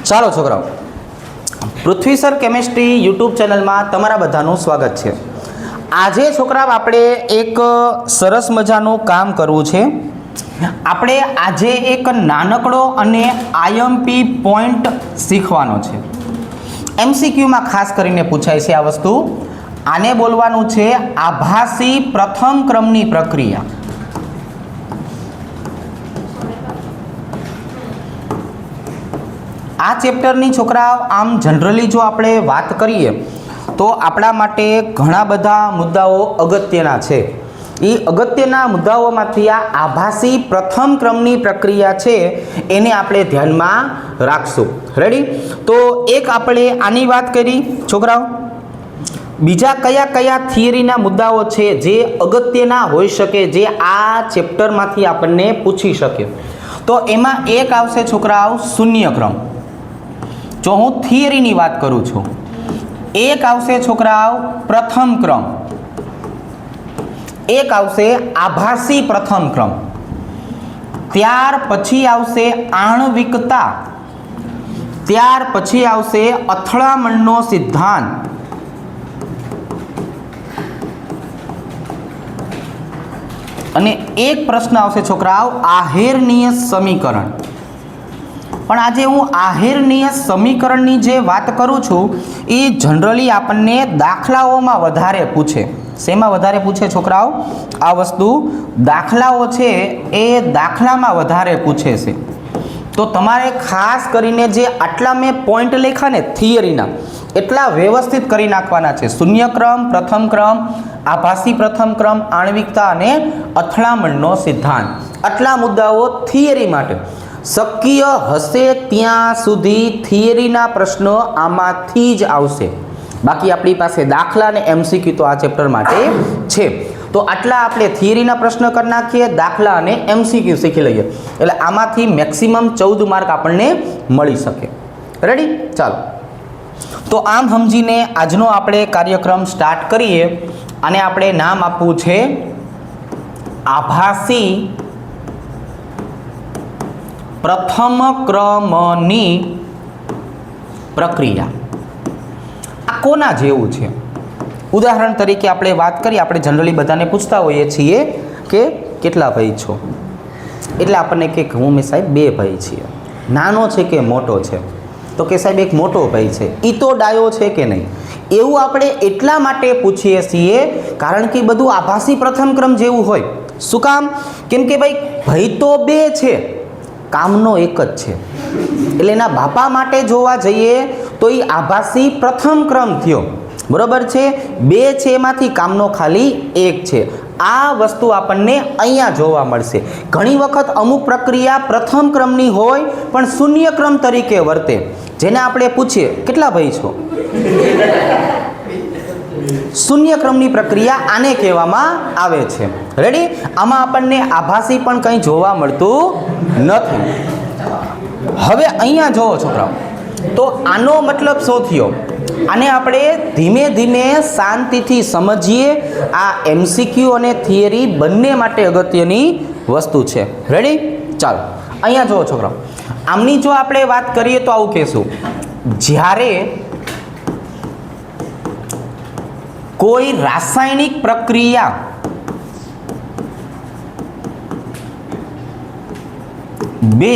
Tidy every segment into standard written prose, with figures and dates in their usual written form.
ચાલો છોકરાઓ, પૃથ્વી sir chemistry YouTube ચેનલમાં તમારા બધાનું સ્વાગત છે. આજે છોકરાઓ આપણે એક સરસ મજાનું કામ કરવું છે. આપણે આજે એક નાનકડો અને આઈએમપી પોઈન્ટ શીખવાનો છે. એમસીક્યુમાં ખાસ કરીને પૂછાય છે આ વસ્તુ. આને બોલવાનું છે આભાસી પ્રથમ ક્રમની પ્રક્રિયા. આ ચેપ્ટરની છોકરાઓ આમ જનરલી જો આપણે વાત કરીએ તો આપણા માટે ઘણા બધા મુદ્દાઓ અગત્યના છે. એ અગત્યના મુદ્દાઓમાંથી આ આભાસી પ્રથમ ક્રમની પ્રક્રિયા છે એને આપણે ધ્યાનમાં રાખશું. રેડી? તો એક આપણે આની વાત કરી છોકરાઓ. બીજા કયા કયા થિયરીના મુદ્દાઓ છે જે અગત્યના હોઈ શકે, જે આ ચેપ્ટરમાંથી આપણને પૂછી શકે? તો એમાં એક આવશે છોકરાઓ શૂન્ય ક્રમ, જો હું થિયરીની વાત કરું છું. એક આવશે છોકરાઓ પ્રથમ ક્રમ, એક આવશે આભાસી પ્રથમ ક્રમ, ત્યાર પછી આવશે આણ્વિકતા, ત્યાર પછી આવશે અથડામણનો સિદ્ધાંત, અને એક પ્રશ્ન આવશે છોકરાઓ આહેરનીય સમીકરણ. પણ આજે હું આહેરનીય સમીકરણની જે વાત કરું છું એ જનરલી આપણને દાખલાઓમાં વધારે પૂછે. શેમાં વધારે પૂછે છોકરાઓ? આ વસ્તુ દાખલાઓ છે એ દાખલામાં વધારે પૂછે છે. તો તમારે ખાસ કરીને જે આટલા મેં પોઈન્ટ લખ્યા ને થિયરીના, એટલા વ્યવસ્થિત કરી નાખવાના છે. શૂન્ય ક્રમ, પ્રથમ ક્રમ, આભાસી પ્રથમ ક્રમ, આણ્વિકતા અને અથડામણનો સિદ્ધાંત. આટલા મુદ્દાઓ થિયરી માટે. શક્ય હશે ત્યાં સુધી થિયરીના પ્રશ્નો આમાંથી જ આવશે. બાકી આપણી પાસે દાખલા અને એમસીક્યુ તો આ ચેપ્ટર માટે છે. તો આટલા આપણે થિયરીના પ્રશ્ન કરી નાખીએ, દાખલા અને એમસીક્યુ શીખી લઈએ, એટલે આમાંથી મેક્સિમમ 14 માર્ક આપણને મળી શકે. રેડી? ચાલો, તો આમ સમજીને આજનો આપણે કાર્યક્રમ સ્ટાર્ટ કરીએ. અને આપણે નામ આપવું છે આભાસી પ્રથમ ક્રમની પ્રક્રિયા. આ કોના જેવું છે? ઉદાહરણ તરીકે આપણે વાત કરીએ, આપણે જનરલી બધાને પૂછતા હોઈએ છીએ કે કેટલા ભાઈ છો, એટલે આપણને કે હું મેં સાહેબ 2 ભાઈ છીએ. નાનો છે કે મોટો છે? તો કે સાહેબ એક મોટો ભાઈ છે. એ તો ડાયો છે કે નહીં? એવું આપણે એટલા માટે પૂછીએ છીએ કારણ કે બધું આભાસી પ્રથમ ક્રમ જેવું હોય. શું કામ? કેમ કે ભાઈ તો 2 છે, કામનો એક જ છે. એટલે એના બાપા માટે જોવા જઈએ તો એ આભાસી પ્રથમ ક્રમ થયો. બરોબર છે? 2 છે એમાંથી કામનો ખાલી 1 છે. આ વસ્તુ આપણને અહીંયા જોવા મળશે. ઘણી વખત અમુક પ્રક્રિયા પ્રથમ ક્રમની હોય પણ શૂન્ય ક્રમ તરીકે વર્તે, જેને આપણે પૂછીએ કેટલા ભાઈ છો? શૂન્ય ક્રમની પ્રક્રિયા આને કહેવામાં આવે છે. રેડી? આમાં આપણને આભાસી પણ કંઈ જોવા મળતું નથી. હવે અહીંયા જોવો છોકરાઓ, તો આનો મતલબ શું થયો? આને આપણે ધીમે ધીમે શાંતિથી સમજીએ. આ એમસીક્યુ અને થિયરી બંને માટે અગત્યની વસ્તુ છે. રેડી? ચાલો, અહીંયા જોવો છોકરાઓ, આમની જો આપણે વાત કરીએ તો આવું કહેશું, જ્યારે કોઈ રાસાયણિક પ્રક્રિયા બે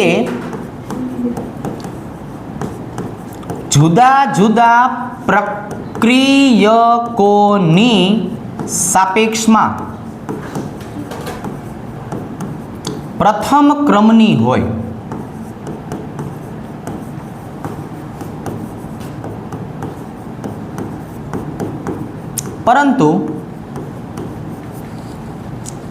જુદા જુદા પ્રક્રિયકોની સાપેક્ષમાં પ્રથમ ક્રમની હોય, પરંતુ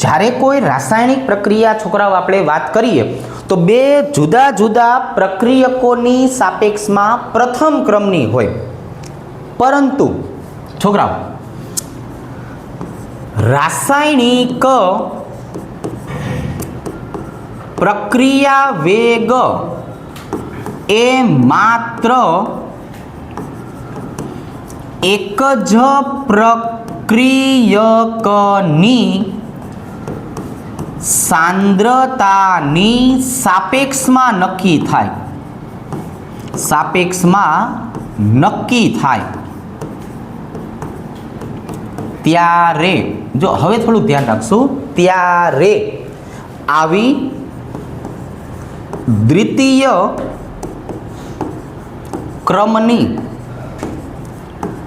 જ્યારે કોઈ રાસાયણિક પ્રક્રિયા છોકરાઓ આપણે વાત કરીએ તો 2 જુદા જુદા પ્રક્રિયકોની સાપેક્ષમાં પ્રથમ ક્રમની હોય, પરંતુ છોકરાઓ રાસાયણિક પ્રક્રિયા વેગ એ માત્ર એક જ પ્રક્રિયકની सांद्रतानी सापेक्षमां नक्की थाय। સાપેક્ષમાં નક્કી થાય ત્યારે, જો હવે થોડું ધ્યાન રાખશું, ત્યારે આવી દ્વિતીય ક્રમની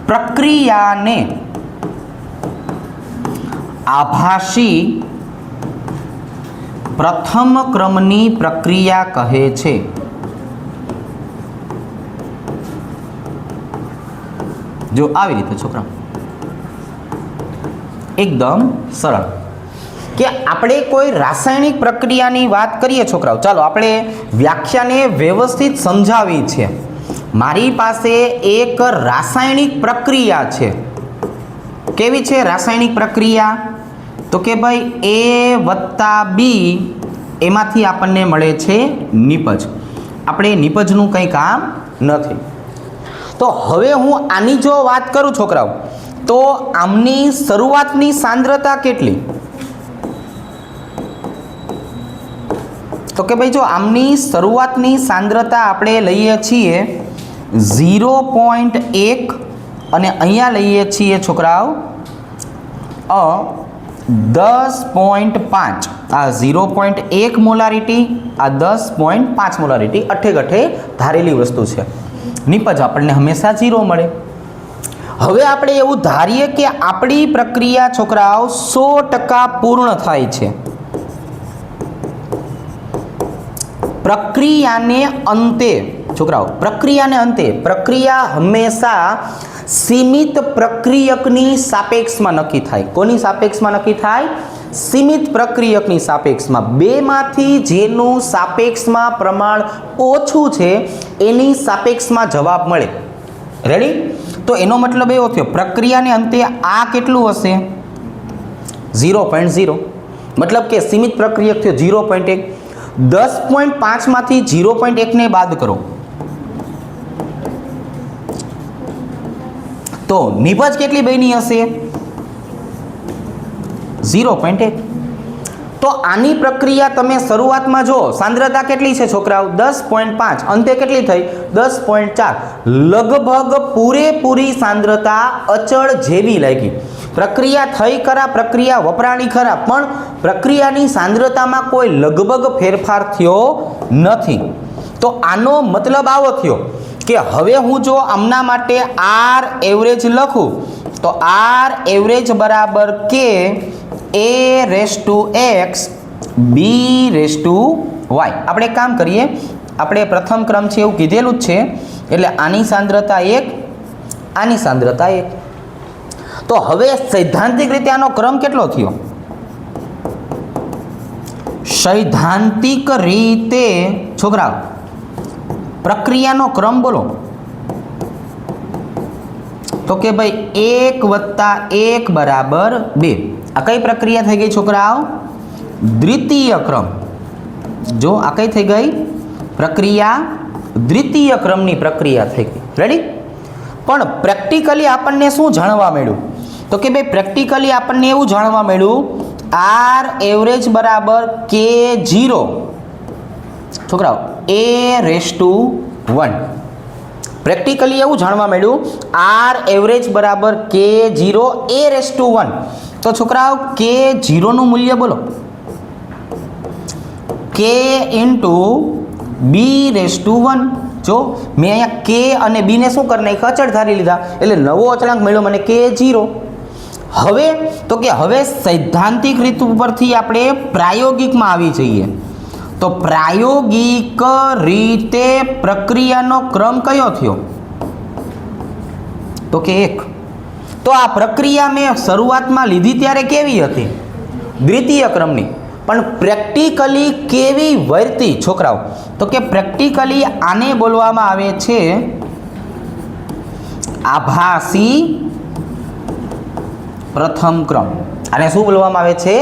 પ્રક્રિયાને આભાસી પ્રથમ ક્રમની પ્રક્રિયા કહે છે. જો આવી રીતે છોકરા, એકદમ સરળ કે આપણે કોઈ રાસાયણિક પ્રક્રિયાની વાત કરીએ છોકરાઓ, ચાલો આપણે વ્યાખ્યાને વ્યવસ્થિત સમજાવી છે. મારી પાસે એક રાસાયણિક પ્રક્રિયા છે. કેવી છે રાસાયણિક પ્રક્રિયા? તો કે ભાઈ A + B એમાંથી આપણને મળે છે નિપજ. આપણે નિપજનું કંઈ કામ નથી. તો હવે હું આની જો વાત કરું છોકરાઓ, તો આમની શરૂઆતની સાંદ્રતા કેટલી? તો કે ભાઈ જો આમની શરૂઆતની સાંદ્રતા આપણે લઈએ છીએ 0.1 અને અહીંયા લઈએ છીએ છોકરાઓ 10.5. આ 0.1 મોલારિટી, આ 10.5 મોલારિટી અઠે ગઠે ધારેલી વસ્તુ છે. નિપજ આપણને હંમેશા 0 મળે. હવે આપણે એવું ધારીએ કે આપણી પ્રક્રિયા છોકરાઓ 100% પૂર્ણ થાય છે. પ્રક્રિયાને અંતે છોકરાઓ, પ્રક્રિયાને અંતે, પ્રક્રિયા હંમેશા સીમિત પ્રક્રિયકની સાપેક્ષમાં નક્કી થાય. કોની સાપેક્ષમાં નક્કી થાય? સીમિત પ્રક્રિયકની સાપેક્ષમાં. બેમાંથી જેનું સાપેક્ષમાં પ્રમાણ ઓછું છે એની સાપેક્ષમાં જવાબ મળે. રેડી? તો એનો મતલબ એવો થયો પ્રક્રિયાને અંતે આ કેટલું હશે? 0.0. મતલબ કે સીમિત પ્રક્રિયક થયો 0.1. 10.5 માંથી 0.1 ને બાદ કરો તો નિપજ કેટલી બની હશે? 0.1. તો આની પ્રક્રિયા તમે શરૂઆતમાં જો સાંદ્રતા કેટલી છે છોકરાઓ? 10.5. અંતે કેટલી થઈ? 10.4. લગભગ પૂરેપૂરી સાંદ્રતા અચળ જેવી લાગી. પ્રક્રિયા થઈ ખરા, પ્રક્રિયા વપરાણી ખરા, પણ પ્રક્રિયાની સાંદ્રતામાં કોઈ લગભગ ફેરફાર થયો નથી. તો આનો મતલબ આવો થયો કે હવે હું જો આમના માટે R એવરેજ લખું તો R એવરેજ બરાબર કે A⁴x B⁴y. આપણે કામ કરીએ, આપણે પ્રથમ ક્રમ છે એવું કીધેલું જ છે, એટલે આની સાંદ્રતા 1, આની સાંદ્રતા 1. તો હવે સૈદ્ધાંતિક રીતે આનો ક્રમ કેટલો થયો? સૈદ્ધાંતિક રીતે છોકરાઓ પ્રક્રિયાનો ક્રમ બોલો. તો કે ભાઈ 1 + 1 બરાબર 2. આ કઈ પ્રક્રિયા થઈ ગઈ છોકરાઓ? દ્વિતીય ક્રમ. જો આ કઈ થઈ ગઈ? પ્રક્રિયા દ્વિતીય ક્રમની પ્રક્રિયા થઈ ગઈ. રેડી? પણ પ્રેક્ટિકલી આપણને શું જાણવા મળ્યું? તો કે ભાઈ પ્રેક્ટિકલી આપણને એવું જાણવા મળ્યું R એવરેજ બરાબર K0 છોકરાઓ A⁴1. પ્રેક્ટિકલી એવું જાણવા મળ્યું R એવરેજ બરાબર K0 A⁴1. તો છોકરાઓ K0 નું મૂલ્ય બોલો. K × B⁴1. જો મેં અહીંયા K અને B ને શું કરી નાખ્યા? અચળ ધારી લીધા, એટલે નવો અચળાંક મળ્યો મને K0. હવે તો કે હવે સૈદ્ધાંતિક રીત ઉપરથી આપણે પ્રાયોગિકમાં આવી જઈએ. તો પ્રાયોગિક રીતે પ્રક્રિયાનો ક્રમ કયો થયો? તો કે 1. તો આ પ્રક્રિયા મેં શરૂઆતમાં લીધી ત્યારે કેવી હતી? દ્વિતીય ક્રમની. પણ પ્રેક્ટિકલી કેવી વર્તી છોકરાઓ? તો કે પ્રેક્ટિકલી આને બોલવામાં આવે છે આભાસી પ્રથમ ક્રમ. આને શું બોલવામાં આવે છે?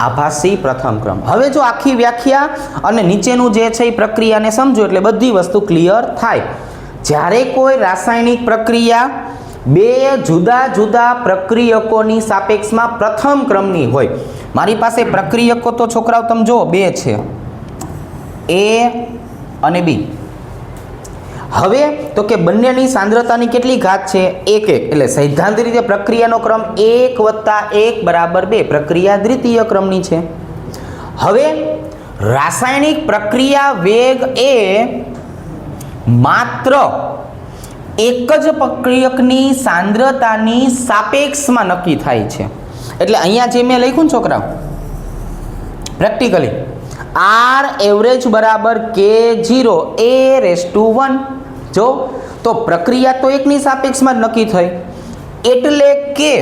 આભાસી પ્રથમ ક્રમ. હવે જો આખી વ્યાખ્યા અને નીચેનું જે છે એ પ્રક્રિયાને સમજો એટલે બધી વસ્તુ ક્લિયર થાય. જ્યારે કોઈ રાસાયણિક પ્રક્રિયા બે જુદા જુદા પ્રક્રિયકોની સાપેક્ષમાં પ્રથમ ક્રમની હોય. મારી પાસે પ્રક્રિયકો તો છોકરાઓ તમે જુઓ 2 છે, A અને B. હવે તો કે બંનેની સાંદ્રતાની કેટલી ઘાત છે? 1 1, એટલે સૈદ્ધાંતિક રીતે પ્રક્રિયાનો ક્રમ 1 + 1 = 2. પ્રક્રિયા દ્વિતીય ક્રમની છે. હવે રાસાયણિક પ્રક્રિયા વેગ એ માત્ર એક જ પ્રક્રિયકની સાંદ્રતાની સાપેક્ષમાં નક્કી થાય છે. એટલે અહીંયા જે મેં લખ્યું ને છોકરાઓ પ્રેક્ટિકલી R એવરેજ બરાબર K0 a⁻1. જો તો પ્રક્રિયા તો એકની સાપેક્ષમાં જ નક્કી થઈ, એટલે કે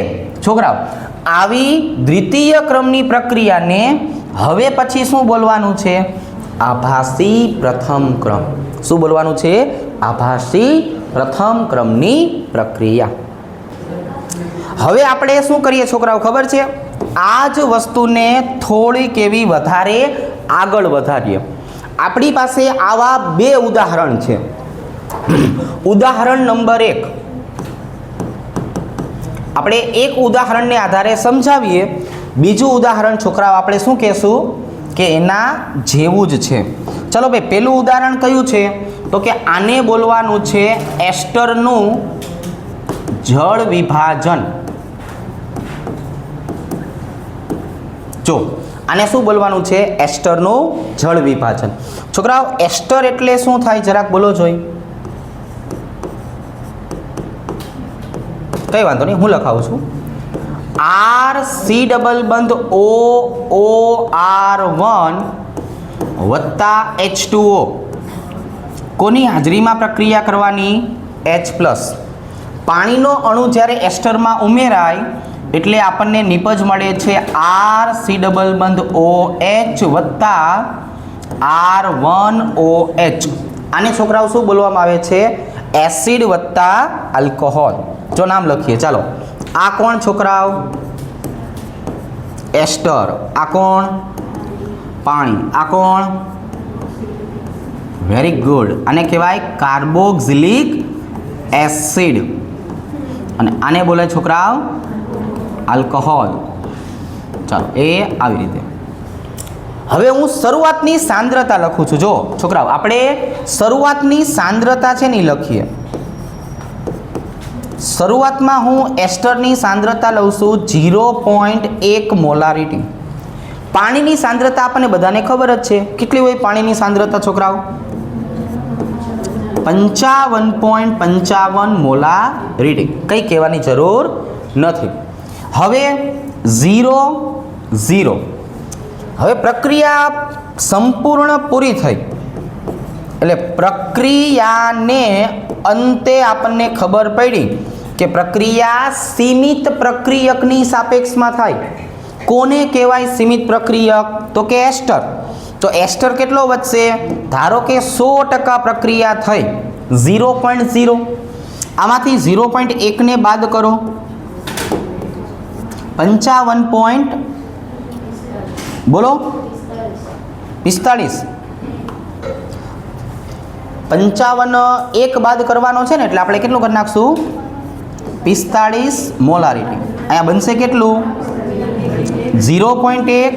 છોકરાઓ આવી દ્વિતીય ક્રમની પ્રક્રિયાને હવે પછી શું બોલવાનું છે? આભાસી પ્રથમ ક્રમ. શું બોલવાનું છે? આભાસી પ્રથમ ક્રમની પ્રક્રિયા. હવે આપણે શું કરીએ છોકરાઓ ખબર છે? આ જ વસ્તુને થોડીક એવી વધારે આગળ વધારીએ. આપણી પાસે આવા 2 ઉદાહરણ છે. ઉદાહરણ નંબર 1 આપણે એક ઉદાહરણને આધારે સમજાવીએ. બીજું ઉદાહરણ છોકરાઓ આપણે શું કહેશું કે એના જેવું જ છે. ચલો ભાઈ, પહેલું ઉદાહરણ કયું છે? તો કે આને બોલવાનું છે એસ્ટરનું જળ વિભાજન. જો આને શું બોલવાનું છે? એસ્ટરનું જળ વિભાજન. છોકરાઓ એસ્ટર એટલે શું થાય જરાક બોલો જોઈ. કઈ વાંધો નહીં, હું લખાવું છું. RC≡OOR1 + H2O. કોની હાજરીમાં પ્રક્રિયા કરવાની? H+. પાણીનો અણુ જ્યારે એસ્ટરમાં ઉમેરાય એટલે આપણને નિપજ મળે છે RC≡OH + R1OH. આને છોકરાઓ શું બોલવામાં આવે છે? એસિડ વત્તા આલ્કોહોલ. જો નામ લખીએ ચાલો. આ કોણ છોકરાઓ? એસ્ટર. આ કોણ? પાણી. આ કોણ? Very good. આને કહેવાય કાર્બોક્સિલિક એસિડ. અને આને બોલે છોકરાઓ આલ્કોહોલ. ચાલો એ આવી રીતે. હવે હું શરૂઆતની સાંદ્રતા લખું છું. જો છોકરાઓ આપણે શરૂઆતની સાંદ્રતા છે ને લખીએ. શરૂઆતમાં હું એસ્ટરની સાંદ્રતા લઉં છું 0.1 મોલારિટી. પાણીની સાંદ્રતા આપણને બધાને ખબર જ છે. કેટલી હોય પાણીની સાંદ્રતા છોકરાઓ? 55.55 મોલારિટી. કંઈ કહેવાની જરૂર નથી. હવે 0 0. હવે પ્રક્રિયા સંપૂર્ણ પૂરી થઈ એટલે પ્રક્રિયાને અંતે આપણને ખબર પડી કે પ્રક્રિયા સીમિત પ્રક્રિયકની સાપેક્ષમાં થાય. કોને કહેવાય સીમિત પ્રક્રિયક? તો કે એસ્ટર. તો એસ્ટર કેટલો વધશે? ધારો કે 100% પ્રક્રિયા થઈ 0.0. આમાંથી 0.1 ને બાદ કરો 55. બોલો 45. 55 1 બાદ કરવાનો છે ને એટલે આપણે કેટલું કરી નાખશું? 45 મોલારિટી. અહીંયા બનશે કેટલું? 0.1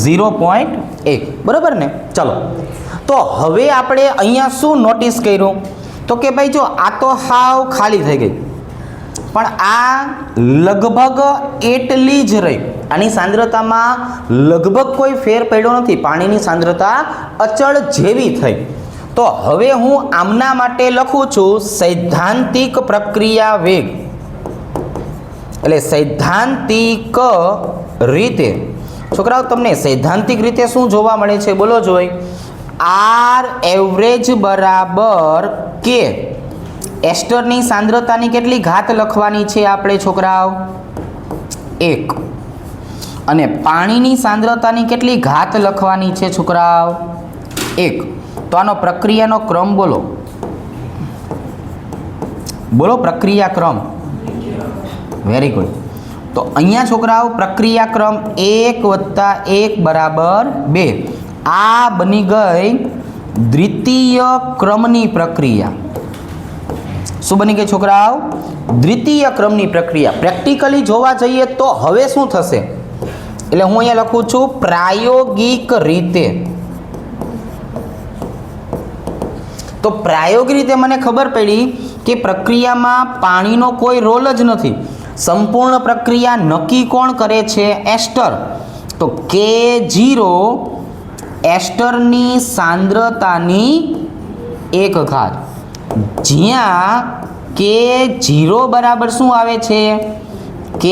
0.1. બરાબર ને? ચલો તો હવે આપણે અહીંયા શું નોટિસ કર્યું? તો કે ભાઈ જો આ તો હાવ ખાલી થઈ ગઈ, પણ આ લગભગ એટલી જ રહી. આની સાંદ્રતામાં લગભગ કોઈ ફેર પડ્યો નથી. પાણીની સાંદ્રતા અચળ જેવી થઈ. તો હવે હું આમના માટે લખું છું સૈદ્ધાંતિક પ્રક્રિયા વેગ. એટલે સૈદ્ધાંતિક રીતે છોકરાઓ તમને સૈદ્ધાંતિક રીતે શું જોવા મળે છે? બોલો જોઈ. R એવરેજ બરાબર K. એસ્ટરની સાંદ્રતાની કેટલી ઘાત લખવાની છે આપણે છોકરાઓ? 1. અને પાણીની સાંદ્રતાની કેટલી ઘાત લખવાની છે છોકરાઓ? 1. તો આનો પ્રક્રિયાનો ક્રમ બોલો. બોલો પ્રક્રિયા ક્રમ. Very good. તો અહીંયા છોકરાઓ પ્રક્રિયા ક્રમ 1 + 1 = 2. આ બની ગઈ દ્વિતીય ક્રમની પ્રક્રિયા. શું બની ગઈ છોકરાઓ? દ્વિતીય ક્રમની પ્રક્રિયા. પ્રેક્ટિકલી જોવા જઈએ તો હવે શું થશે? એટલે હું અહીંયા લખું છું પ્રાયોગિક રીતે તો પ્રાયોગિક રીતે મને ખબર પડી કે પ્રક્રિયામાં પાણીનો કોઈ રોલ જ નથી. સંપૂર્ણ પ્રક્રિયા નક્કી કોણ કરે છે? એસ્ટર. તો K0 એસ્ટરની સાંદ્રતાની 1 ઘાત, જ્યાં K0 બરાબર શું આવે છે? K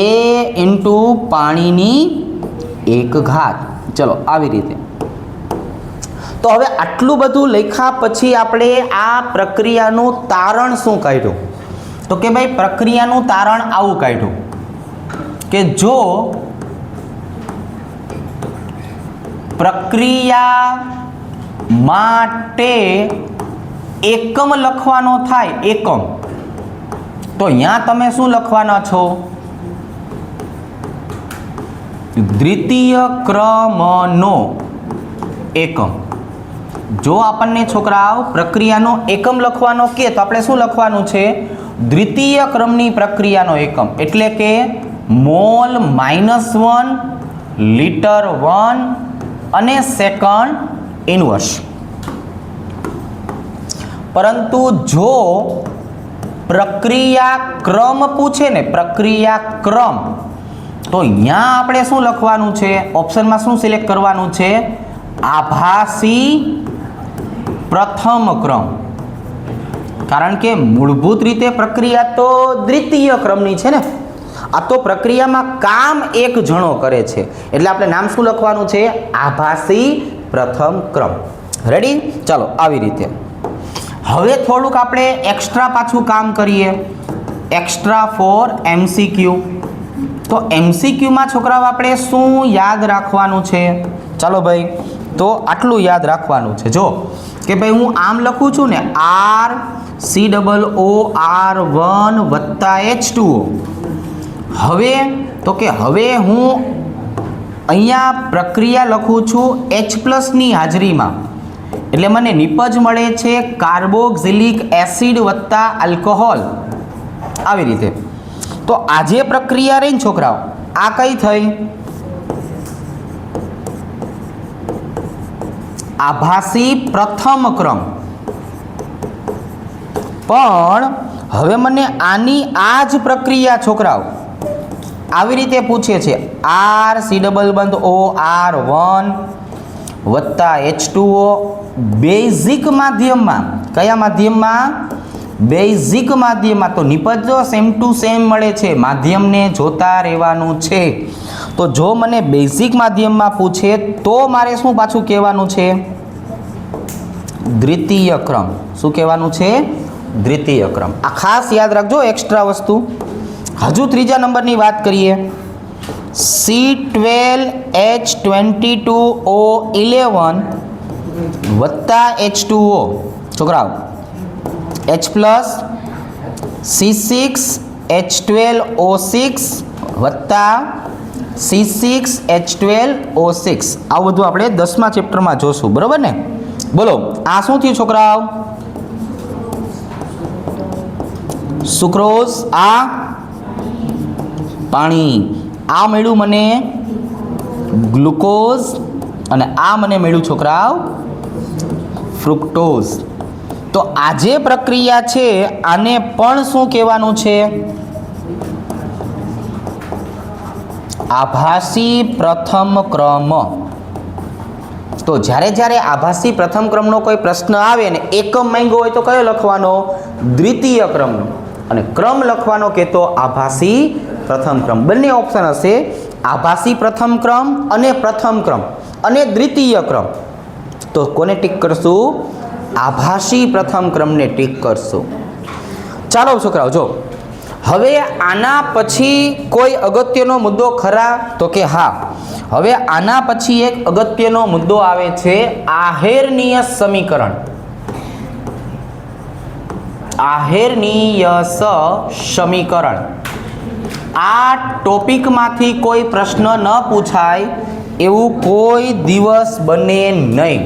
ઇન્ટુ પાણીની 1 ઘાત. ચલો આવી રીતે. તો હવે આટલું બધું લખ્યા પછી આપણે આ પ્રક્રિયાનું તારણ શું કાઢ્યું? તો કે ભાઈ પ્રક્રિયાનું તારણ આવું કાઢ્યું કે જો પ્રક્રિયા માટે એકમ લખવાનો થાય, એકમ, તો અહીંયા તમે શું લખવાના છો? દ્વિતીય ક્રમનો એકમ. જો આપણને છોકરાઓ પ્રક્રિયાનો એકમ લખવાનો કે તો આપણે શું લખવાનું છે? દ્વિતીય ક્રમની પ્રક્રિયાનો એકમ, એટલે કે મોલ -1, લિટર 1 અને સેકન્ડ ઇન્વર્સ. પરંતુ જો પ્રક્રિયા ક્રમ પૂછે ને, પ્રક્રિયા ક્રમ, તો અહીંયા આપણે શું લખવાનું છે? ઓપ્શનમાં શું સિલેક્ટ કરવાનું છે? આભાસી પ્રથમ ક્રમ. કારણ કે મૂળભૂત રીતે પ્રક્રિયા તો દ્વિતીય ક્રમની છે ને. આ તો પ્રક્રિયામાં કામ એક જણો કરે છે, એટલે આપણે નામ શું લખવાનું છે? આભાસી પ્રથમ ક્રમ. રેડી? ચાલો આવી રીતે. હવે થોડુંક આપણે એક્સ્ટ્રા પાછું કામ કરીએ, એક્સ્ટ્રા ફોર MCQ. તો MCQમાં છોકરાઓ આપણે શું યાદ રાખવાનું છે? ચાલો ભાઈ, તો આટલું યાદ રાખવાનું છે. જો કે ભાઈ હું આમ લખું છું ને, RCOOR1 વત્તા H2O. હવે તો કે હવે હું અહીંયા પ્રક્રિયા લખું છું H+ની હાજરીમાં, એટલે મને નિપજ મળે છે કાર્બોક્સિલિક એસિડ વત્તા આલ્કોહોલ. આવી રીતે. તો આ જે પ્રક્રિયા રહી ને છોકરાઓ, આ કઈ થઈ? આભાસી પ્રથમ ક્રમ. પણ હવે મને આની આ જ પ્રક્રિયા છોકરાઓ આવી રીતે પૂછે છે, RCOOR1 વત્તા H2O બેઝિક માધ્યમમાં. કયા માધ્યમમાં? બેઝિક માધ્યમમાં. તો નિપજ સેમ ટુ સેમ મળે છે, માધ્યમને જોતા રહેવાનું છે. તો જો મને બેઝિક માધ્યમમાં પૂછે તો મારે શું પાછું કહેવાનું છે? દ્વિતીય ક્રમ. શું કહેવાનું છે? દ્વિતીય ક્રમ. આ ખાસ યાદ રાખજો, એક્સ્ટ્રા વસ્તુ. હજુ ત્રીજા નંબરની વાત કરીએ. C12H22O11 વત્તા H2O. છોકરાઓ H+ C6H12O6 વત્તા C6H12O6. આવું બધું આપણે 10મા ચેપ્ટરમાં જોશું, બરોબર ને? બોલો, આ શું થયું છોકરાઓ? સુક્રોઝ, આ પાણી. આ મળ્યું મને ગ્લુકોઝ, અને આ મને મળ્યું છોકરાઓ ફ્રુક્ટોઝ. તો આ જે પ્રક્રિયા છે આને પણ શું કહેવાનું છે? આભાસી પ્રથમ ક્રમ. તો જ્યારે આભાસી પ્રથમ ક્રમનો કોઈ પ્રશ્ન આવે ને એકમ માંગ્યો હોય તો કયો લખવાનો? દ્વિતીય ક્રમનો. અને ક્રમ લખવાનો કે તો આભાસી પ્રથમ ક્રમ. બંને ઓપ્શન હશે, આભાસી પ્રથમ ક્રમ અને પ્રથમ ક્રમ અને દ્વિતીય ક્રમ. તો કોને ટીક કરશું? આભાસી પ્રથમ ક્રમને ટીક કરશું. ચાલો છોકરાઓ, જો હવે આના પછી કોઈ અગત્યનો મુદ્દો ખરા? તો કે હા. હવે આના પછી એક અગત્યનો મુદ્દો આવે છે, આહેરનીય સમીકરણ. આહેરનીય સમીકરણ. આ ટોપિકમાંથી કોઈ પ્રશ્ન ન પૂછાય એવું કોઈ દિવસ બને નહીં.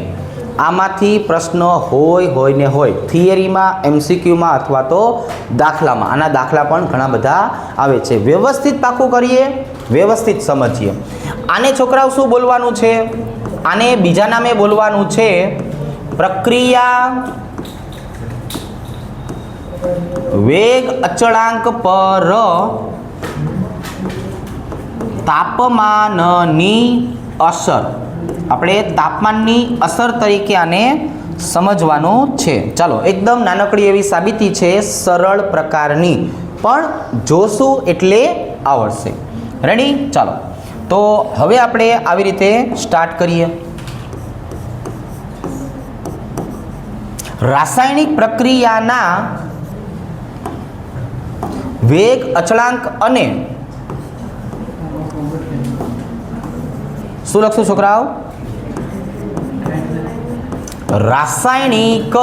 આમાંથી પ્રશ્ન હોય ને હોય, થિયરીમાં, MCQમાં અથવા તો દાખલામાં. આના દાખલા પણ ઘણા બધા આવે છે. વ્યવસ્થિત પાકું કરીએ, વ્યવસ્થિત સમજીએ. આને છોકરાઓ શું બોલવાનું છે? આને બીજા નામે બોલવાનું છે પ્રક્રિયા વેગ અચળાંક પર તાપમાનની અસર, આપણે તાપમાનની અસર તરીકે આને સમજવાનું છે. ચાલો, એકદમ નાનકડી એવી સાબિતી છે, સરળ પ્રકારની, પણ જોશું એટલે આવડશે. રેડી? ચાલો, તો હવે આપણે આવી રીતે સ્ટાર્ટ કરીએ. રાસાયણિક પ્રક્રિયાના વેગ અચળાંક અને શું લખશું છોકરાઓ? રાસાયણિક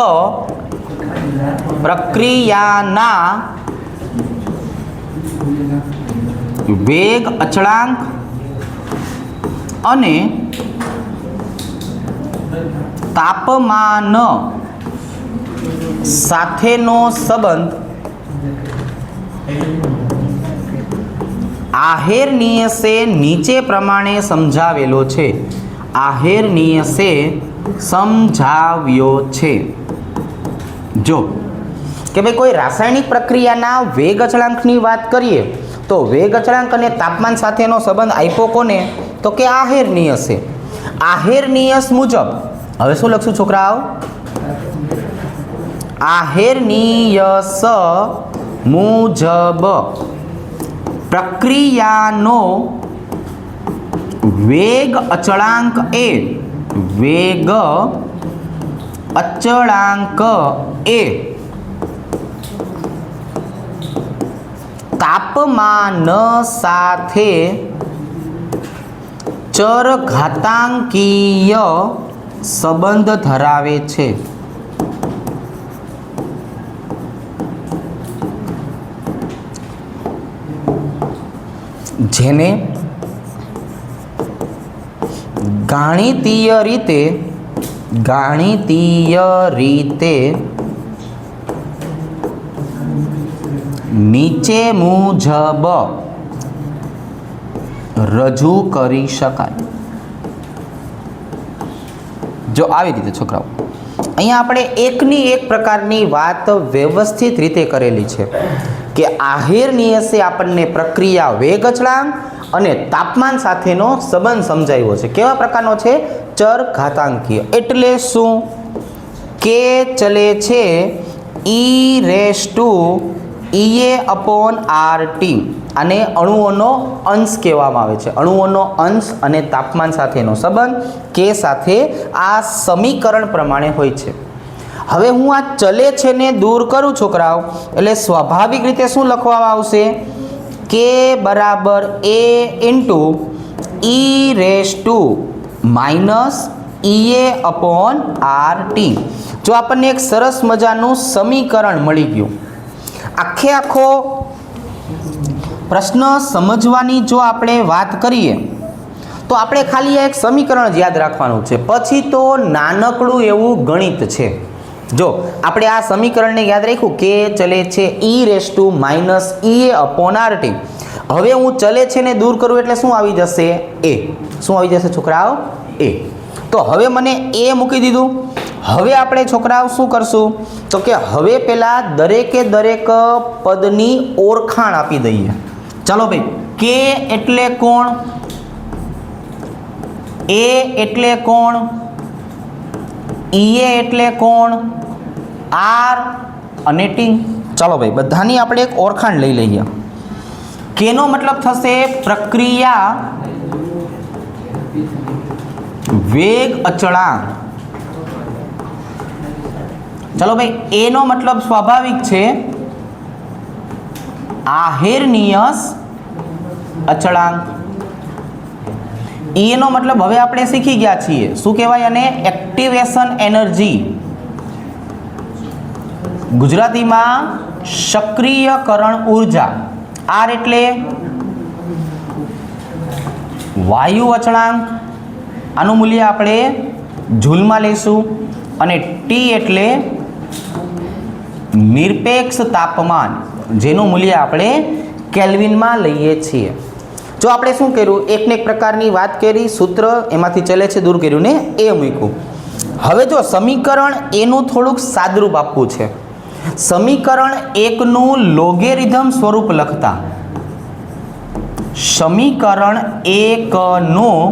પ્રક્રિયાના વેગ અચળાંક અને તાપમાન સાથેનો સંબંધ આહેરનીયસે નીચે પ્રમાણે સમજાવેલો છે. આહેરનીયસે સમજાવ્યો છે. જો કે ભાઈ કોઈ રાસાયણિક પ્રક્રિયાના વેગ અચળાંકની વાત કરીએ તો વેગ અચળાંક અને તાપમાન સાથેનો સંબંધ આપ્યો કોને? તો કે આહેરનીયસે. આહેરનીયસ મુજબ, હવે શું લખશું છોકરાઓ? આહેરનીયસ મુજબ પ્રક્રિયાનો વેગ અચળાંક એ તાપમાન સાથે ચરઘાતાંકીય સંબંધ ધરાવે છે. જેને ગાણિતીય રીતે નીચે મુજબ રજૂ કરી શકાય. જો આવી રીતે છોકરાઓ, અહીંયા આપણે એકની એક પ્રકારની વાત વ્યવસ્થિત રીતે કરેલી છે કે આહેરનીયસે આપણને પ્રક્રિયા વેગ અચળાંક અને તાપમાન સાથેનો સંબંધ સમજાવ્યો છે. કેવા પ્રકારનો છે? ચરઘાતાંકીય. એટલે શું? કે ચલે છે e⁻ આને અણુઓનો અંશ કહેવામાં આવે છે. અણુઓનો અંશ અને તાપમાન સાથેનો સંબંધ કે સાથે આ સમીકરણ પ્રમાણે હોય છે. હવે હું આ ચલે છે ને દૂર કરું છોકરાઓ, એટલે સ્વાભાવિક રીતે શું લખવામાં આવશે? કે બરાબર a ઇન્ટુ e⁻ જો આપણને એક સરસ મજાનું સમીકરણ મળી ગયું. આખો પ્રશ્ન સમજવાની જો આપણે વાત કરીએ તો આપણે ખાલી એક સમીકરણ જ યાદ રાખવાનું છે. પછી તો નાનકડું એવું ગણિત છે. જો આપણે આ સમીકરણને યાદ રાખ્યું કે ચલે છે e⁻ હવે હું ચલે છે ને દૂર કરું એટલે શું આવી જશે? a. શું આવી જશે છોકરાઓ? a. તો હવે મને a મૂકી દીધું. હવે આપણે છોકરાઓ શું કરશું? તો કે હવે પેલા દરેકે દરેક પદની ઓળખાણ આપી દઈએ. ચાલો ભાઈ, કે એટલે કોણ? a એટલે કોણ? e એટલે કોણ? r અને t. ચાલો ભાઈ, બધાની આપણે એક ઓળખાણ લઈ લઈએ. કેનો મતલબ થશે પ્રક્રિયા વેગ અચળાંક. ચલો ભાઈ, એ નો મતલબ સ્વાભાવિક છે આહેરનીયસ અચળાંક. ઈ નો મતલબ હવે આપણે શીખી ગયા છીએ. શું કહેવાય આને? Activation energy. ગુજરાતીમાં સક્રિયકરણ ઉર્જા. આર એટલે વાયુ અચળાંક, આનું મૂલ્ય આપણે જૂલમાં લઈશું. અને ટી એટલે નિરપેક્ષ તાપમાન, જેનું મૂલ્ય આપણે કેલ્વિનમાં લઈએ છીએ. જો આપણે શું કર્યું? એકને એક પ્રકારની વાત કરી, સૂત્ર એમાંથી ચલે છે દૂર કર્યું ને એ મૂક્યું. હવે જો સમીકરણ એનું થોડુંક સાદરૂપ આપવું છે સમીકરણ 1 નું લોગેરિધમ સ્વરૂપ લખતા, સમીકરણ 1 નું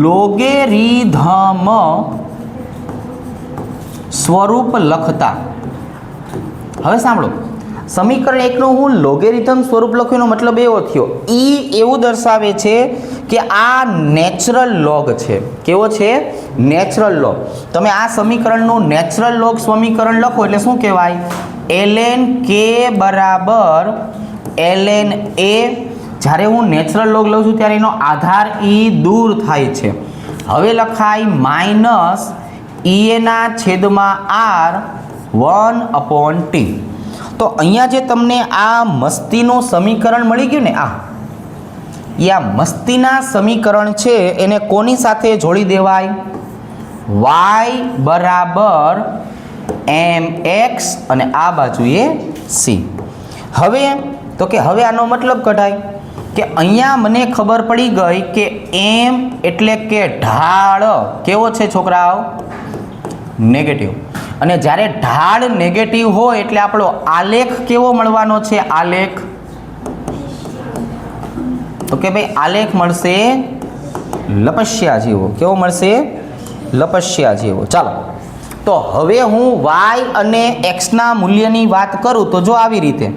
લોગેરિધમ સ્વરૂપ લખતા. હવે સાંભળો, સમીકરણ 1 નું હું લોગેરિધમ સ્વરૂપ લખ્યું એનો મતલબ એવો થયો, ઈ એવું દર્શાવે છે કે આ નેચરલ લોગ છે. કેવો છે? Natural log. તમે આ સમીકરણનું નેચરલ લોગ સમીકરણ લખો એટલે શું કહેવાય? ln k બરાબર ln a. જ્યારે હું નેચરલ લોગ લઉં છું ત્યારે એનો આધાર ઈ દૂર થાય છે. હવે લખાય માઇનસ ea ના છેદમાં r 1/t. તો અહીંયા જે તમને આ મસ્તીનું સમીકરણ મળી ગયું ને, આ મસ્તીના સમીકરણ છે એને કોની સાથે જોડી દેવાય? y બરાબર mx અને આ બાજુએ c. હવે તો કે હવે આનો મતલબ કઢાય કે અહીંયા મને ખબર પડી ગઈ કે m એટલે કે ઢાળ કેવો છે છોકરાઓ? નેગેટિવ. અને જ્યારે ઢાળ નેગેટિવ હોય એટલે આપણો આલેખ કેવો મળવાનો છે? આલેખ તો કે ભાઈ આલેખ મળશે લપસ્યા જેવો. કેવો મળશે? લપસ્યા જેવો. ચાલો, તો હવે હું y અને x ના મૂલ્યની વાત કરું તો જો આવી રીતે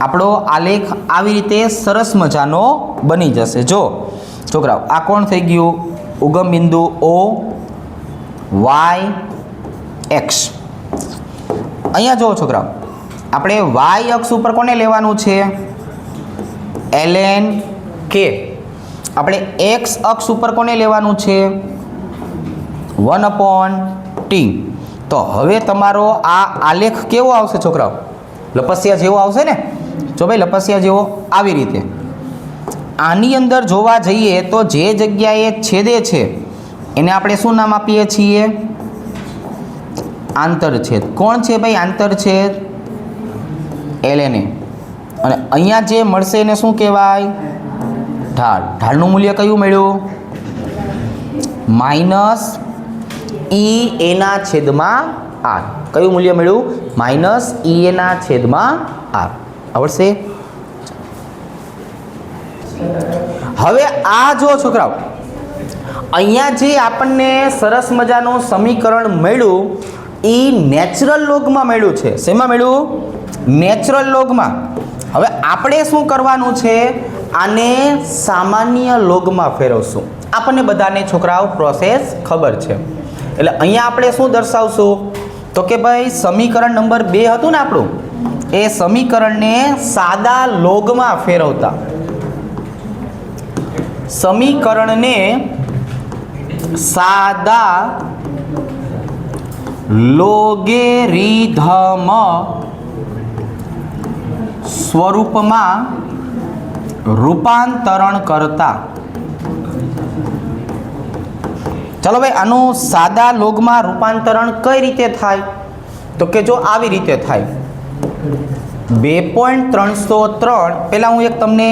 આપણો આલેખ આવી રીતે સરસ મજાનો બની જશે. જો છોકરાઓ, આ કોણ થઈ ગયું? ઉગમ બિંદુ O y x. અહીંયા જુઓ છોકરાઓ, આપણે y અક્ષ ઉપર કોને લેવાનું છે? ln k. આપણે x અક્ષ ઉપર કોને લેવાનું છે? 1/t. તો હવે તમારો આ આલેખ કેવો આવશે છોકરાઓ? લપસ્યા જેવો આવશે ને? જો ભાઈ લપસ્યા જેવો આવી રીતે. આની અંદર જોવા જઈએ તો જે જગ્યાએ છેદે છે એને આપણે શું નામ આપીએ છીએ? આંતરછેદ. કોણ છે ભાઈ આંતરછેદ? ln a. અને અહીંયા જે મળશે એને શું કહેવાય? ઢાળ. ઢાળનું મૂલ્ય કયું મળ્યું? માઇનસ ea ના છેદમાં r. કયું મૂલ્ય મળ્યું? માઇનસ ea ના છેદમાં r. આવડશે? હવે આ જો છોકરાઓ, અહીંયા જે આપણને સરસ મજાનું સમીકરણ મળ્યું એ નેચરલ લોગમાં મળ્યું છે. શેમાં મળ્યું? નેચરલ લોગમાં. હવે આપણે શું કરવાનું છે? આને સામાન્ય લોગમાં ફેરવશું. આપણને બધાને છોકરાઓ પ્રોસેસ ખબર છે. એટલે અહીંયા આપણે શું દર્શાવશું? તો કે ભાઈ સમીકરણ નંબર 2 હતું ને આપણું, એ સમીકરણને સાદા લોગમાં ફેરવતા. સમીકરણને સાદા લોગેરિધમ સ્વરૂપમાં રૂપાંતરણ કરતા. ચાલો ભાઈ, આનું સાદા લોગમાં રૂપાંતરણ કઈ રીતે થાય? તો કે જો આવી રીતે થાય. 2.303. પહેલાં હું એક તમને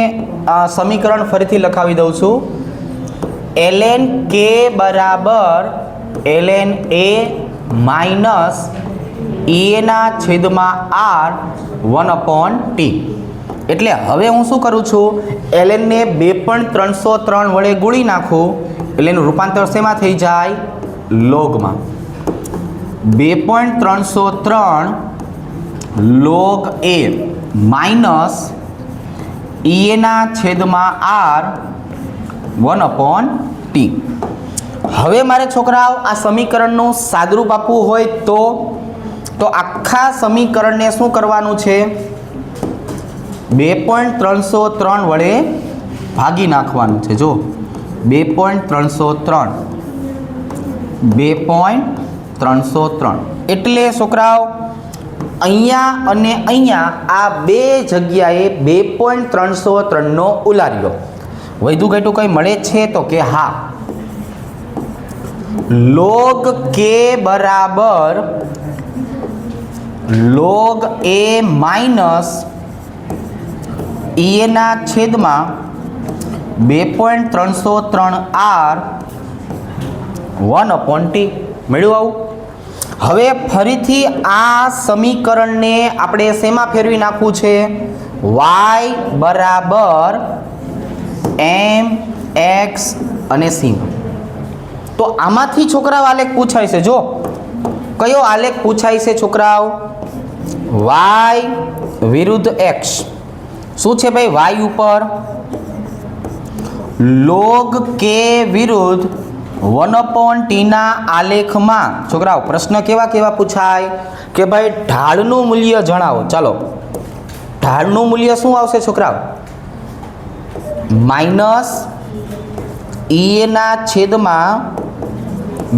સમીકરણ ફરીથી લખાવી દઉં છું. ln k બરાબર ln a માઇનસ ea ના છેદમાં r 1/t. એટલે હવે હું શું કરું છું? ln ને 2.303 વડે ગુણી નાખું એટલે એનું રૂપાંતર શેમાં થઈ જાય? લોગમાં. 2.303 log a માઇનસ ea ના છેદમાં r 1/t. હવે મારે છોકરાઓ આ સમીકરણનું સાદરૂપ આપવું હોય તો આખા સમીકરણને શું કરવાનું છે? 2.303 વડે ભાગી નાખવાનું છે. જો 2.303 એટલે છોકરાઓ અહીંયા અને અહીંયા આ બે જગ્યાએ 2.303 નો ઉલાર્યો. વધુ ઘટું કંઈ મળે છે? તો કે હા. log k બરાબર log a માઇનસ ea ના છેદમાં 2.303 r 1/t. મળ્યું આવું? હવે ફરીથી આ સમીકરણને આપણે શેમાં ફેરવી નાખવું છે? y બરાબર m x અને c. તો આમાંથી છોકરાઓ આલેખ પૂછાય છે. જો કયો આલેખ પૂછાય છે છોકરાઓ? y વિરુદ્ધ x. શું છે ભાઈ? y ઉપર log k વિરુદ્ધ 1/t ના આલેખમાં છોકરાઓ પ્રશ્ન કેવા કેવા પૂછાય કે ભાઈ ઢાળનું મૂલ્ય જણાવો. ચાલો, ઢાળનું મૂલ્ય શું આવશે છોકરાઓ? -e ના છેદમાં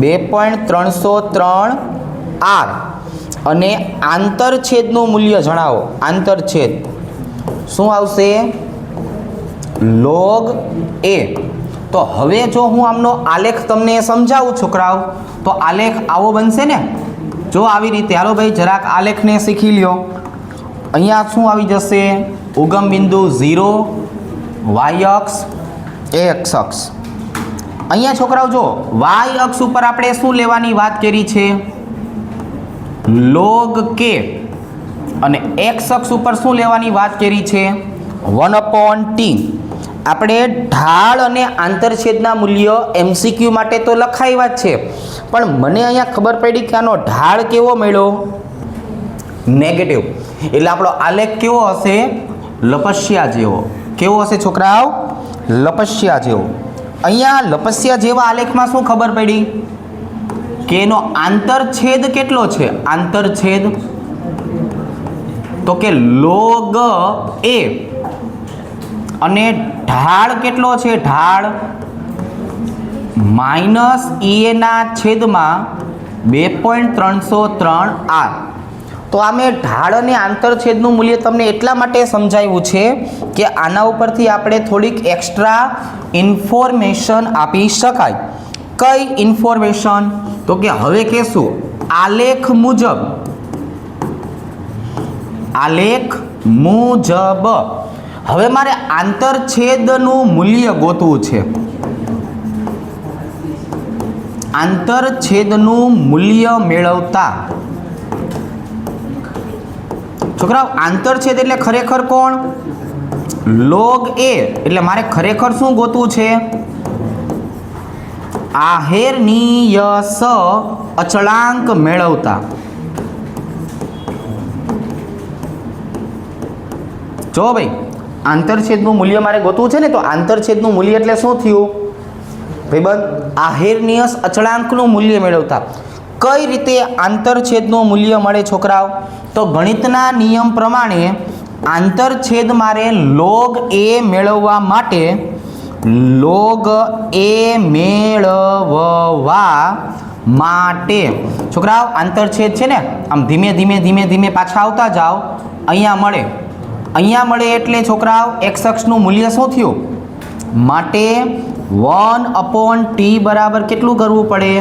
2.303 r અને આંતરછેદનું મૂલ્ય જણાવો. આંતરછેદ શું આવશે? log a. તો હવે જો હું આમનો આલેખ તમને સમજાવું છોકરાઓ, તો આલેખ આવો બનશે ને. જો આવી રીતે. હાલો ભાઈ જરાક આલેખને શીખી લ્યો. અહીંયા શું આવી જશે? ઉગમ બિંદુ 0, y અક્ષ, x અક્ષ. અહીંયા છોકરાઓ જો y અક્ષ ઉપર આપણે શું લેવાની વાત કરી છે? log k. અને x અક્ષ ઉપર શું લેવાની વાત કરી છે? 1/t. આપણે ઢાળ અને આંતરછેદના મૂલ્ય MCQ માટે તો લખાવ્યા જ છે, પણ મને અહીંયા ખબર પડી કે આનો ઢાળ કેવો મળ્યો? નેગેટિવ. એટલે આપણો આલેખ કેવો હશે? લપસ્યા જેવો. કેવો હશે છોકરાઓ? લપસ્યા જેવો. અહીંયા લપસ્યા જેવા આલેખમાં શું ખબર પડી? કે એનો આંતરછેદ કેટલો છે? આંતરછેદ તો કે log a. અને ઢાળ કેટલો છે? ઢાળ -e ના છેદમાં 2.303 r. તો આ મેં ઢાળ અને આંતરછેદનું મૂલ્ય તમને એટલા માટે સમજાવ્યું છે કે આના ઉપરથી આપણે થોડીક એક્સ્ટ્રા ઇન્ફોર્મેશન આપી શકાય. કઈ ઇન્ફોર્મેશન? તો કે હવે કહેશું આલેખ મુજબ. આલેખ મુજબ હવે મારે આંતરછેદનું મૂલ્ય ગોતવું છે. આંતરછેદનું મૂલ્ય મેળવતા છોકરાઓ આંતરછેદ એટલે ખરેખર કોણ? log a. એટલે મારે ખરેખર શું ગોતવું છે? આહેરનીય અચળાંક મેળવતા. જો ભાઈ આંતરછેદનું મૂલ્ય મારે ગોતવું છે ને, તો આંતરછેદનું મૂલ્ય એટલે શું થયું ભાઈબંધ? આહેરનીય અચળાંકનું મૂલ્ય મેળવતા. કઈ રીતે આંતરછેદનું મૂલ્ય મળે છોકરાઓ? તો ગણિતના નિયમ પ્રમાણે આંતરછેદ મારે log a મેળવવા માટે log a મેળવવા માટે છોકરાઓ આંતરછેદ છે ને, આમ ધીમે ધીમે ધીમે ધીમે પાછા આવતા જાઓ. અહીંયા મળે. અહીંયા મળે એટલે છોકરાઓ x અક્ષનું મૂલ્ય શું થયું? માટે 1/t બરાબર કેટલું કરવું પડે?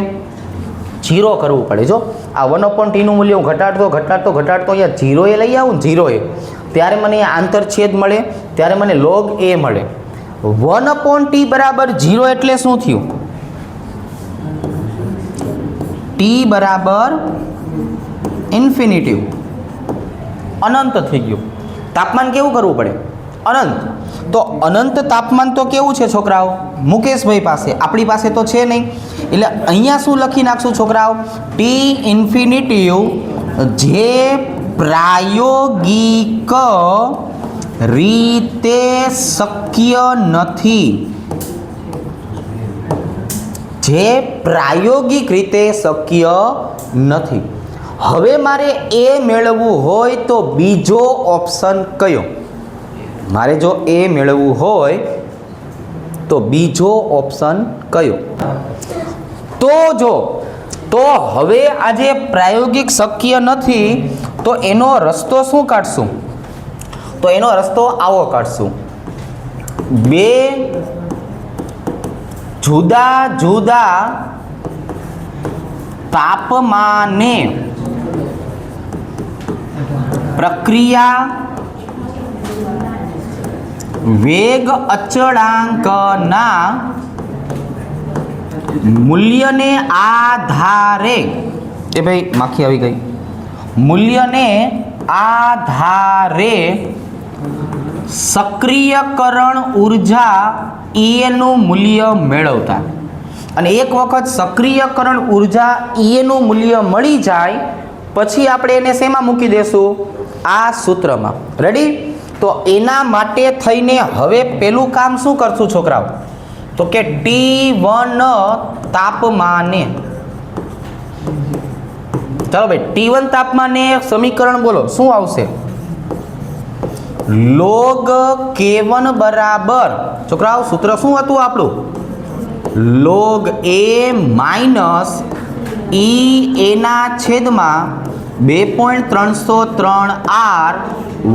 0 કરવું પડે. જો આ 1/t નું મૂલ્ય હું ઘટાડતો અહીંયા 0 એ લઈ આવું ને, 0 એ, ત્યારે મને આંતરછેદ મળે, ત્યારે મને log a મળે. 1/t બરાબર 0 એટલે શું થયું? t બરાબર ઇન્ફિનિટિવ, અનંત થઈ ગયું. તાપમાન કેવું કરવું પડે? અનંત. તો અનંત તાપમાન તો કેવું છે છોકરાઓ? મુકેશભાઈ પાસે, આપણી પાસે તો છે નહીં. એટલે અહીંયા શું લખી નાખશું છોકરાઓ? t ઇન્ફિનિટિવ જે પ્રાયોગિક રીતે શક્ય નથી. જે પ્રાયોગિક રીતે શક્ય નથી. હવે મારે એ મેળવવું હોય તો બીજો ઓપ્શન કયો? મારે જો એ મેળવવું હોય તો બીજો ઓપ્શન કયો? તો હવે આજે પ્રાયોગિક શક્ય નથી, તો એનો રસ્તો શું કાઢશું? તો એનો રસ્તો આવો કાઢશું. બે જુદા જુદા તાપમાને પ્રક્રિયા વેગ અચળાંકના મૂલ્યને આધારે એ ભાઈ માખી આવી ગઈ. મૂલ્યને આધારે સક્રિયકરણ ઉર્જા નું મૂલ્ય મેળવતા. અને એક વખત સક્રિયકરણ ઉર્જા નું મૂલ્ય મળી જાય પછી આપણે એને શેમાં મૂકી દેશું? આ સૂત્રમાં. રેડી? તો એના માટે થઈને હવે પેલું કામ શું કરશું છોકરાઓ? તો કે T1 તાપમાને, ચાલો ભાઈ T1 તાપમાને સમીકરણ બોલો શું આવશે? log K1 બરાબર, છોકરાઓ સૂત્ર શું હતું આપણું? log A માઇનસ E ના છેદમાં 2.303 R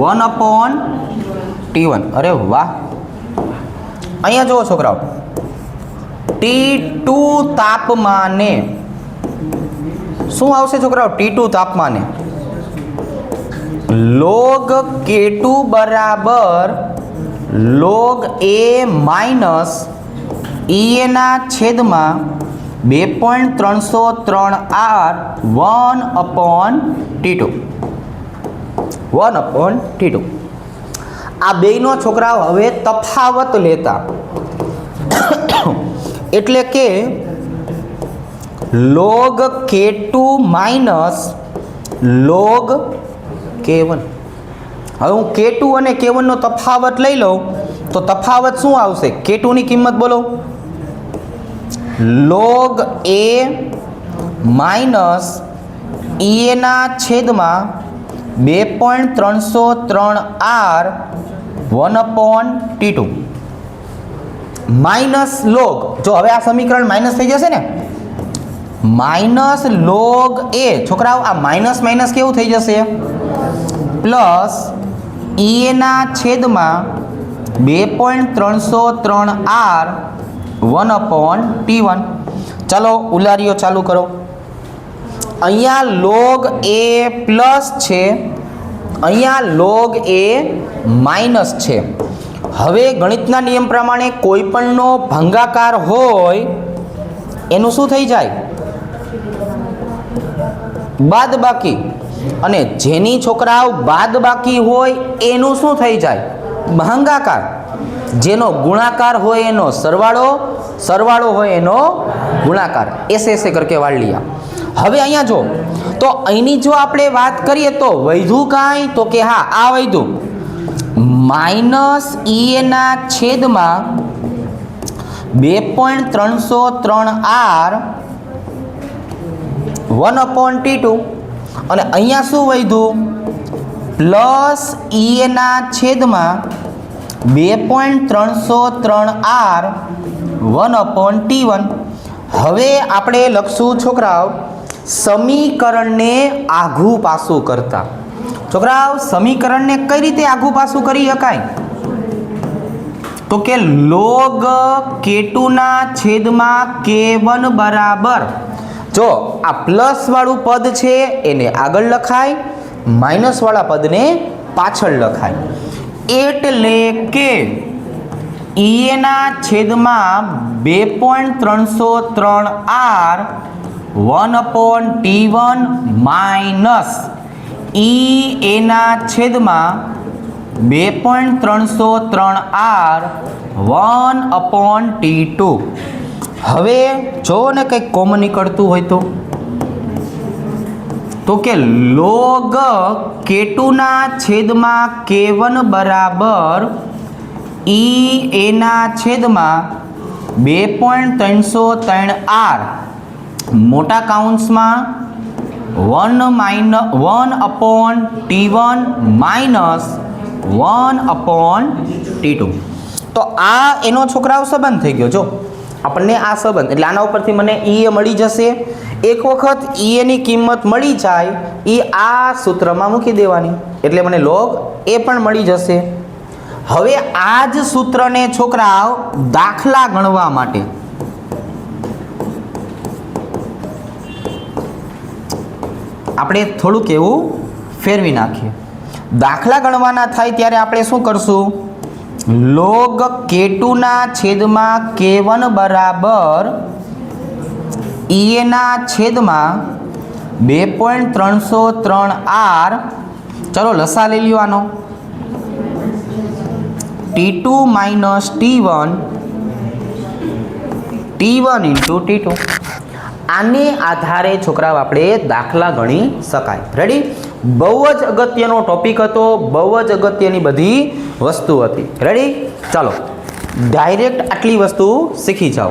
1/T1. અરે વાહ. અહીંયા જુઓ છોકરાઓ, T2 તાપમાને શું આવશે છોકરાઓ? T2 તાપમાને log K2 બરાબર log A માઇનસ E ના છેદમાં 2.303 R 1/T2. 1/T2. આ બેયનો છોકરાઓ હવે તફાવત લેતા, એટલે કે log K2 minus log K1. હવે હું K2 અને K1 નો તફાવત લઈ લઉં તો તફાવત શું આવશે? K2 ની કિંમત બોલો. log A માઇનસ E ના છેદમાં 2.303 R 1/T2 માઇનસ log, જો હવે આ સમીકરણ માઇનસ થઈ જશે ને, માઇનસ log A, છોકરાઓ આ માઇનસ માઇનસ કેવું થઈ જશે? પ્લસ E ના છેદમાં 2.303 R 1/T1. ચાલો ઉલારીઓ ચાલુ કરો. અહીંયા log A પ્લસ છે, અહીંયા log A માઇનસ છે. હવે ગણિતના નિયમ પ્રમાણે કોઈ પણનો ભાગાકાર હોય એનું શું થઈ જાય? બાદબાકી. અને જેની છોકરાઓ બાદબાકી હોય એનું શું થઈ જાય? ભાગાકાર. જેનો ગુણાકાર હોય એનો સરવાળો, સરવાળો હોય એનો ગુણાકાર. ऐसे करके वाળ लिया. હવે અહીંયા જો, તો અહીંની જો આપણે વાત કરીએ તો વૈધું કાંઈ? તો કે હા આ વૈધું માઇનસ E ના છેદમાં 2.303 R 1/T2. અને અહીંયા શું વૈધું? પ્લસ E ના છેદમાં 2.303 R 1/T1. હવે આપણે લખશું છોકરાઓ સમીકરણને આઘું પાછું કરતા. છોકરાઓ સમીકરણને કઈ રીતે આઘું પાછું કરી શકાય? તો કે log K2 ના છેદમાં K1 બરાબર, જો આ પ્લસ વાળું પદ છે એને આગળ લખાય, માઇનસ વાળા પદને પાછળ લખાય. એટલે કે E ના છેદમાં 2.303 R 1/T1 માઇનસ E ના છેદમાં 2.303 R 1/T2. હવે જો ને કંઈક કોમન નીકળતું હોય તો કે log K2 ના છેદમાં K1 બરાબર E ના છેદમાં 2.303 R મોટા કાઉન્સમાં 1/T1 માઇનસ 1/T2. તો આ એનો છોકરાઓ સંબંધ થઈ ગયો. જો આપણને આ સંબંધ, એટલે આના ઉપરથી મને E મળી જશે. એક વખત E ની કિંમત મળી જાય એ આ સૂત્રમાં મૂકી દેવાની, એટલે મને log A પણ મળી જશે. હવે આ જ સૂત્રને છોકરાઓ દાખલા ગણવા માટે આપણે થોડુંક એવું ફેરવી નાખીએ. દાખલા ગણવાના થાય ત્યારે આપણે શું કરશું? log K2 ના છેદમાં K1 બરાબર E ના છેદમાં 2.303 ચલો લસા લઈ લ્યો આનો T2 minus T1 into T2. આને આધારે છોકરાઓ આપણે દાખલા ગણી શકાય. રેડી? બહુ જ અગત્યનો ટોપિક હતો, બહુ જ અગત્યની બધી વસ્તુ હતી. રેડી? ચાલો ડાયરેક્ટ આટલી વસ્તુ શીખી જાઓ.